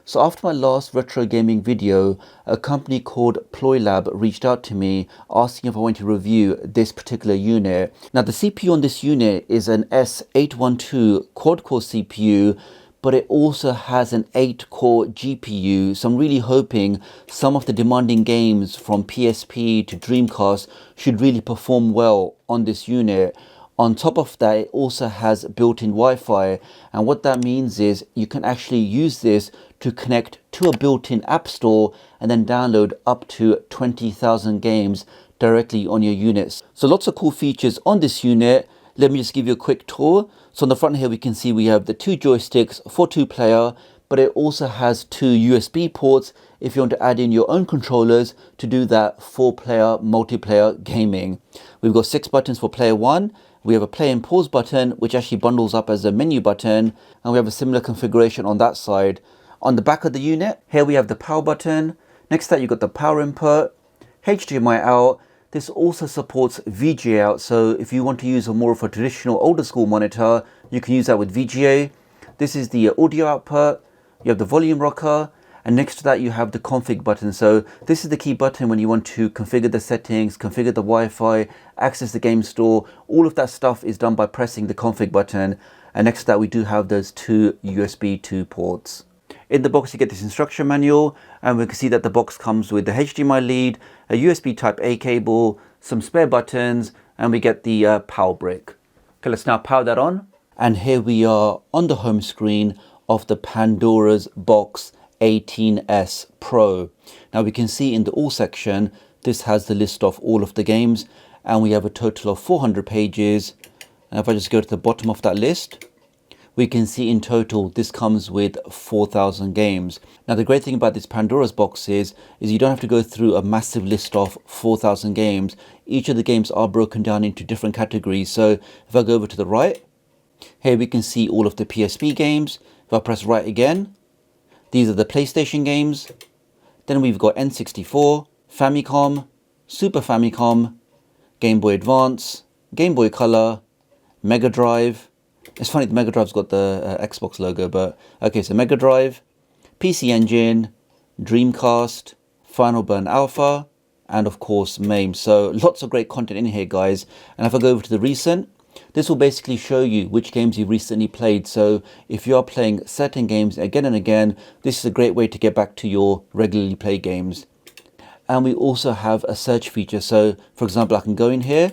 So after my last retro gaming video, a company called PloyLab reached out to me asking if I wanted to review this particular unit. Now the CPU on this unit is an S812 quad-core CPU, but it also has an 8-core GPU, so I'm really hoping some of the demanding games from PSP to Dreamcast should really perform well on this unit. On top of that, it also has built-in Wi-Fi, and what that means is you can actually use this to connect to a built-in app store and then download up to 20,000 games directly on your units. So lots of cool features on this unit. Let me just give you a quick tour. So on the front here we can see we have the 2 joysticks for 2-player, but it also has 2 USB ports if you want to add in your own controllers to do that 4-player multiplayer gaming. We've got 6 buttons for player 1. We have a play and pause button, which actually bundles up as a menu button, and we have a similar configuration on that side. On the back of the unit, here we have the power button. Next to that, you've got the power input, HDMI out. This also supports VGA out, so if you want to use a more of a traditional older school monitor, you can use that with VGA. This is the audio output. You have the volume rocker, and next to that you have the config button. So this is the key button when you want to configure the settings, configure the Wi-Fi, access the game store. All of that stuff is done by pressing the config button, and next to that we do have those 2 USB 2 ports. In the box you get this instruction manual, and we can see that the box comes with the HDMI lead, a USB type A cable, some spare buttons, and we get the power brick. Okay, let's now power that on. And here we are on the home screen of the Pandora'S box 18S Pro. Now we can see in the all section, this has the list of all of the games, and we have a total of 400 pages. And if I just go to the bottom of that list, we can see in total this comes with 4,000 games. Now the great thing about this Pandora'S box is you don't have to go through a massive list of 4,000 games. Each of the games are broken down into different categories. So if I go over to the right, here we can see all of the PSP games. If I press right again, these are the PlayStation games. Then we've got N64, Famicom, Super Famicom, Game Boy Advance, Game Boy Color, Mega Drive. It's funny, the Mega Drive's got the Xbox logo, but okay, so Mega Drive, PC Engine, Dreamcast, Final Burn Alpha, and of course MAME. So lots of great content in here, guys. And if I go over to the recent, this will basically show you which games you've recently played. So if you are playing certain games again and again, this is a great way to get back to your regularly played games. And we also have a search feature. So for example, I can go in here.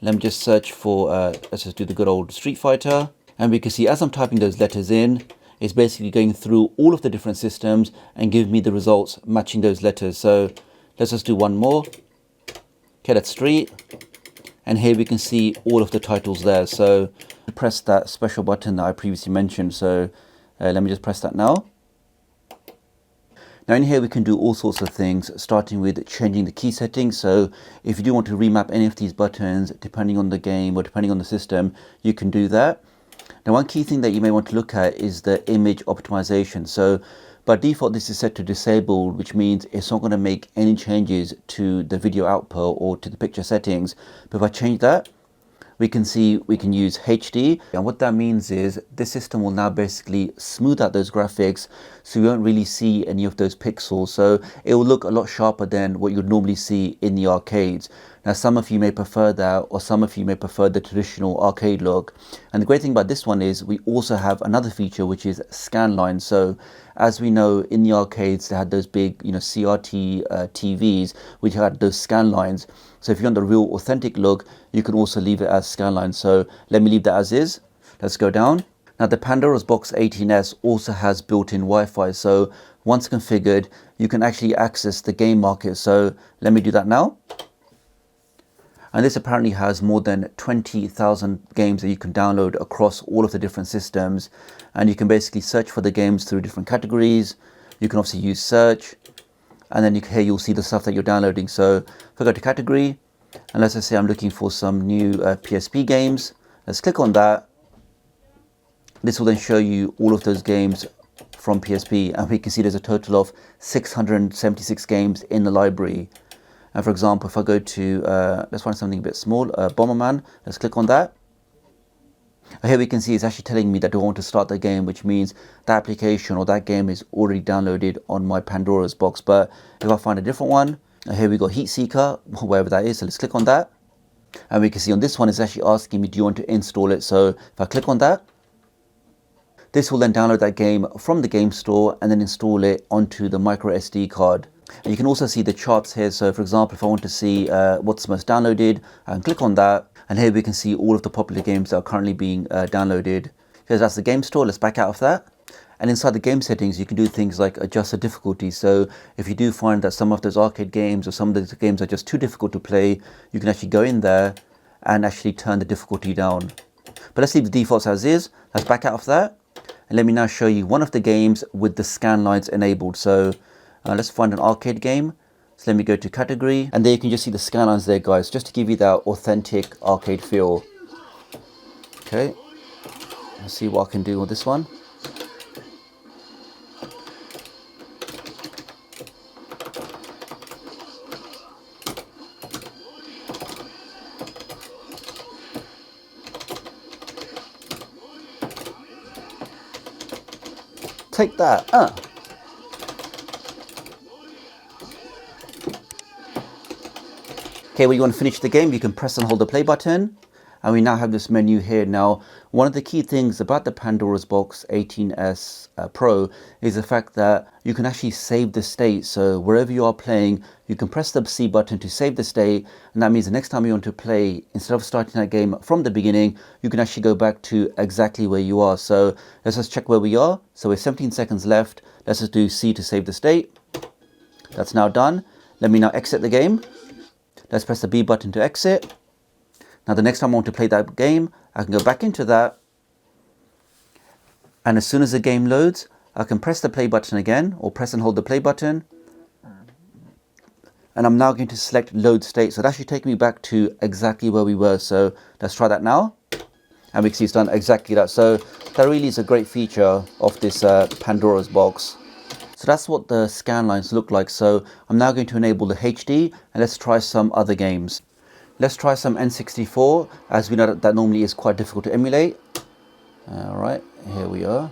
Let me just search for, let's just do the good old Street Fighter. And we can see as I'm typing those letters in, it's basically going through all of the different systems and give me the results matching those letters. So let's just do one more. Okay, that's Street. And here we can see all of the titles there. So press that special button that I previously mentioned. So let me just press that now. Now in here we can do all sorts of things, starting with changing the key settings. So if you do want to remap any of these buttons, depending on the game or depending on the system, you can do that. Now one key thing that you may want to look at is the image optimization. So by default this is set to disabled, which means it's not going to make any changes to the video output or to the picture settings. But if I change that, we can see we can use HD, and what that means is this system will now basically smooth out those graphics, so you won't really see any of those pixels. So it will look a lot sharper than what you'd normally see in the arcades. Now some of you may prefer that, or some of you may prefer the traditional arcade look. And the great thing about this one is we also have another feature, which is Scanline. So as we know, in the arcades they had those big, CRT TVs which had those scan lines. So if you want the real authentic look, you can also leave it as Scanline. So let me leave that as is. Let's go down. Now the Pandora'S box 18S also has built-in Wi-Fi. So once configured, you can actually access the game market. So let me do that now. And this apparently has more than 20,000 games that you can download across all of the different systems. And you can basically search for the games through different categories. You can obviously use search. And then here you'll see the stuff that you're downloading. So if I go to category, and let's just say I'm looking for some new PSP games. Let's click on that. This will then show you all of those games from PSP. And we can see there's a total of 676 games in the library. And for example, if I go to, let's find something a bit small, Bomberman, let's click on that. Here we can see it's actually telling me that I want to start the game, which means that application or that game is already downloaded on my Pandora's box. But if I find a different one, here we go, Heat Seeker, wherever that is. So let's click on that. And we can see on this one, it's actually asking me, do you want to install it? So if I click on that, this will then download that game from the game store and then install it onto the micro SD card. And you can also see the charts here. So for example, if I want to see what's most downloaded, I can click on that. And here we can see all of the popular games that are currently being downloaded. So that's the game store. Let's back out of that. And inside the game settings, you can do things like adjust the difficulty. So if you do find that some of those arcade games or some of those games are just too difficult to play, you can actually go in there and actually turn the difficulty down. But let's leave the defaults as is. Let's back out of that. And let me now show you one of the games with the scan lines enabled. So let's find an arcade game. So let me go to category, and there you can just see the scan lines there, guys, just to give you that authentic arcade feel. Okay, let's see what I can do with this one. Take that. Okay, when you want to finish the game, you can press and hold the play button. And we now have this menu here. Now, one of the key things about the Pandora's Box 18S Pro is the fact that you can actually save the state. So wherever you are playing, you can press the C button to save the state. And that means the next time you want to play, instead of starting that game from the beginning, you can actually go back to exactly where you are. So let's just check where we are. So we're 17 seconds left. Let's just do C to save the state. That's now done. Let me now exit the game. Let's press the B button to exit. Now the next time I want to play that game, I can go back into that. And as soon as the game loads, I can press the play button again, or press and hold the play button. And I'm now going to select load state. So that should take me back to exactly where we were. So let's try that now. And we can see it's done exactly that. So that really is a great feature of this Pandora's box. So that's what the scan lines look like. So I'm now going to enable the HD, and let's try some other games. Let's try some N64, as we know that normally is quite difficult to emulate. All right, here we are.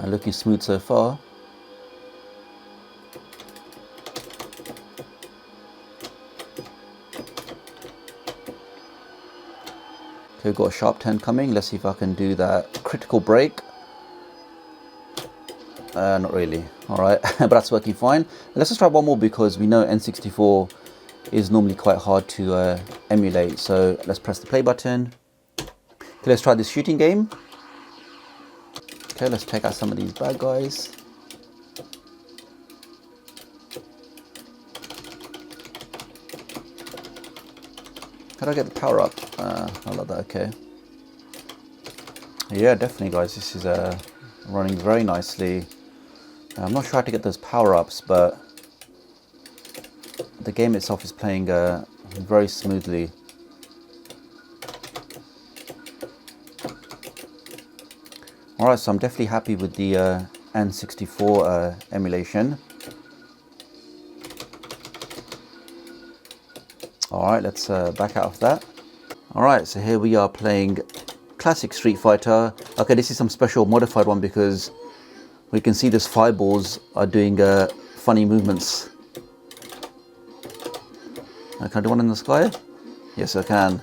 Looking smooth so far. Okay, we've got a sharp turn coming. Let's see if I can do that critical break. Not really. All right, but that's working fine. Let's just try one more, because we know N64 is normally quite hard to emulate. So let's press the play button. Okay, let's try this shooting game. Okay, let's take out some of these bad guys. How do I get the power up? I love that. Okay. Yeah, definitely, guys. This is running very nicely. I'm not sure how to get those power-ups, but the game itself is playing very smoothly. Alright, so I'm definitely happy with the N64 emulation. Alright, let's back out of that. Alright, so here we are playing classic Street Fighter. Okay, this is some special modified one, because we can see these fireballs are doing funny movements. Can I do one in the sky? Yes, I can.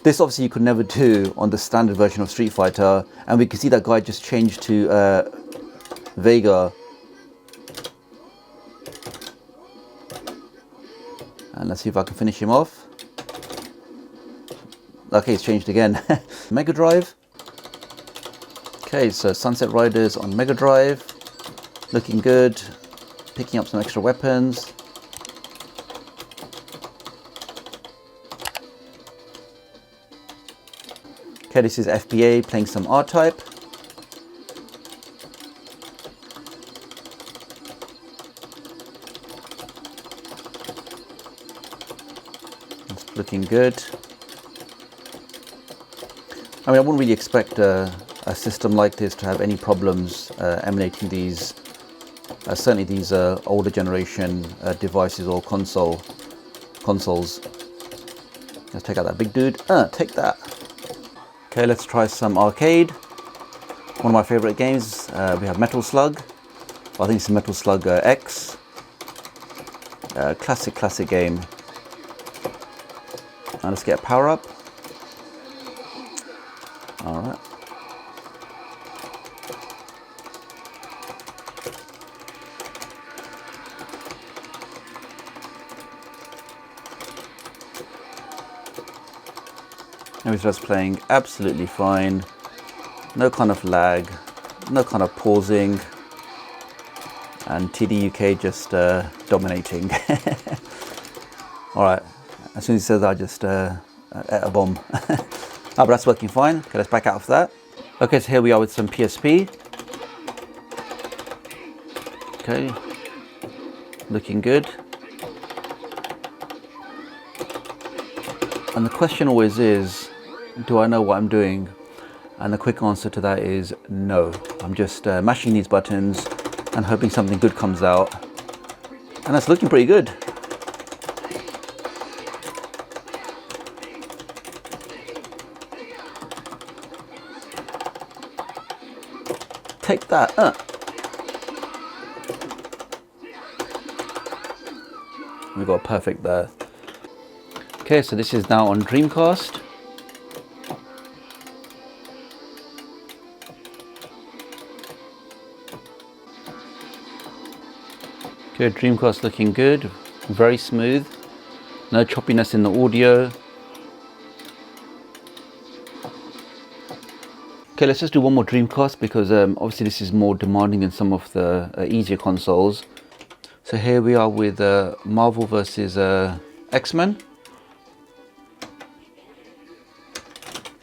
This obviously you could never do on the standard version of Street Fighter, and we can see that guy just changed to Vega. And let's see if I can finish him off. Okay, it's changed again. Mega Drive. Okay, so Sunset Riders on Mega Drive. Looking good. Picking up some extra weapons. Okay, this is FBA playing some R-Type. It's looking good. I mean, I wouldn't really expect a system like this to have any problems emulating these Certainly these older generation devices or consoles. Let's take out that big dude. Take that. Okay, let's try some arcade. One of my favorite games, we have Metal Slug. I think it's Metal Slug X. Classic game. Now let's get a power up. All right. And it's just playing absolutely fine. No kind of lag, no kind of pausing. And tdoctoruk just dominating. All right, as soon as he says that, I just ate a bomb. But that's working fine. Okay, let's back out of that. Okay, so here we are with some PSP. Okay, looking good. And the question always is, do I know what I'm doing? And the quick answer to that is no. I'm just mashing these buttons and hoping something good comes out. And that's looking pretty good. Take that. We got perfect there. Okay, so this is now on Dreamcast. Okay, Dreamcast looking good, very smooth, no choppiness in the audio. Okay, let's just do one more Dreamcast because obviously this is more demanding than some of the easier consoles. So here we are with Marvel vs. X-Men.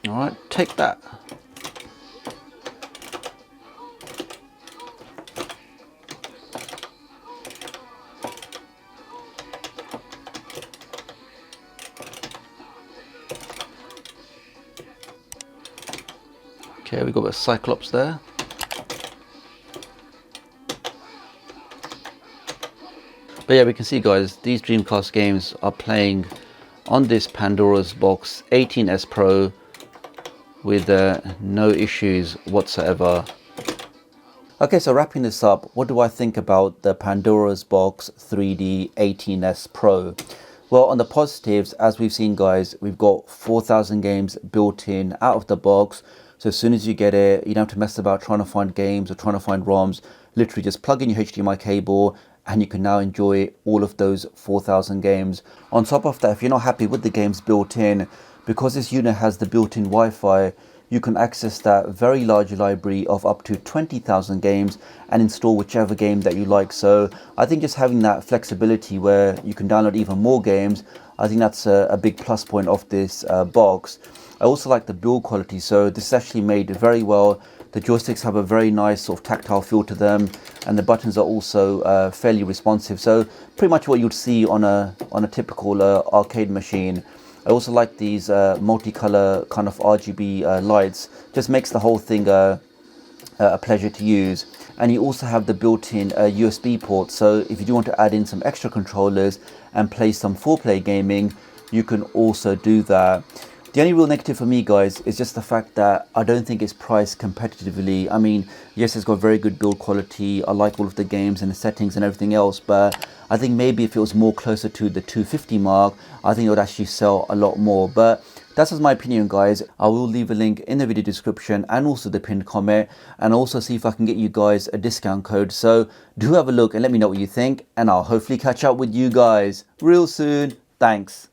All right, take that. Okay, we got a Cyclops there. But yeah, we can see, guys, these Dreamcast games are playing on this Pandora's box 18S Pro with no issues whatsoever. Okay, so wrapping this up, what do I think about the Pandora's box 3D 18S Pro? Well, on the positives, as we've seen, guys, we've got 4,000 games built in out of the box. So as soon as you get it, you don't have to mess about trying to find games or trying to find ROMs. Literally just plug in your HDMI cable and you can now enjoy all of those 4,000 games. On top of that, if you're not happy with the games built in, because this unit has the built-in Wi-Fi, you can access that very large library of up to 20,000 games and install whichever game that you like. So I think just having that flexibility where you can download even more games, I think that's a big plus point of this box. I also like the build quality, so this is actually made very well. The joysticks have a very nice sort of tactile feel to them, and the buttons are also fairly responsive. So pretty much what you'd see on a typical arcade machine. I also like these multicolor kind of RGB lights. Just makes the whole thing a pleasure to use. And you also have the built-in USB port. So if you do want to add in some extra controllers and play some 4-player gaming, you can also do that. The only real negative for me, guys, is just the fact that I don't think it's priced competitively. I mean, yes, it's got very good build quality. I like all of the games and the settings and everything else, but I think maybe if it was more closer to the 250 mark, I think it would actually sell a lot more. But that's just my opinion, guys. I will leave a link in the video description and also the pinned comment, and also see if I can get you guys a discount code. So do have a look and let me know what you think, and I'll hopefully catch up with you guys real soon. Thanks.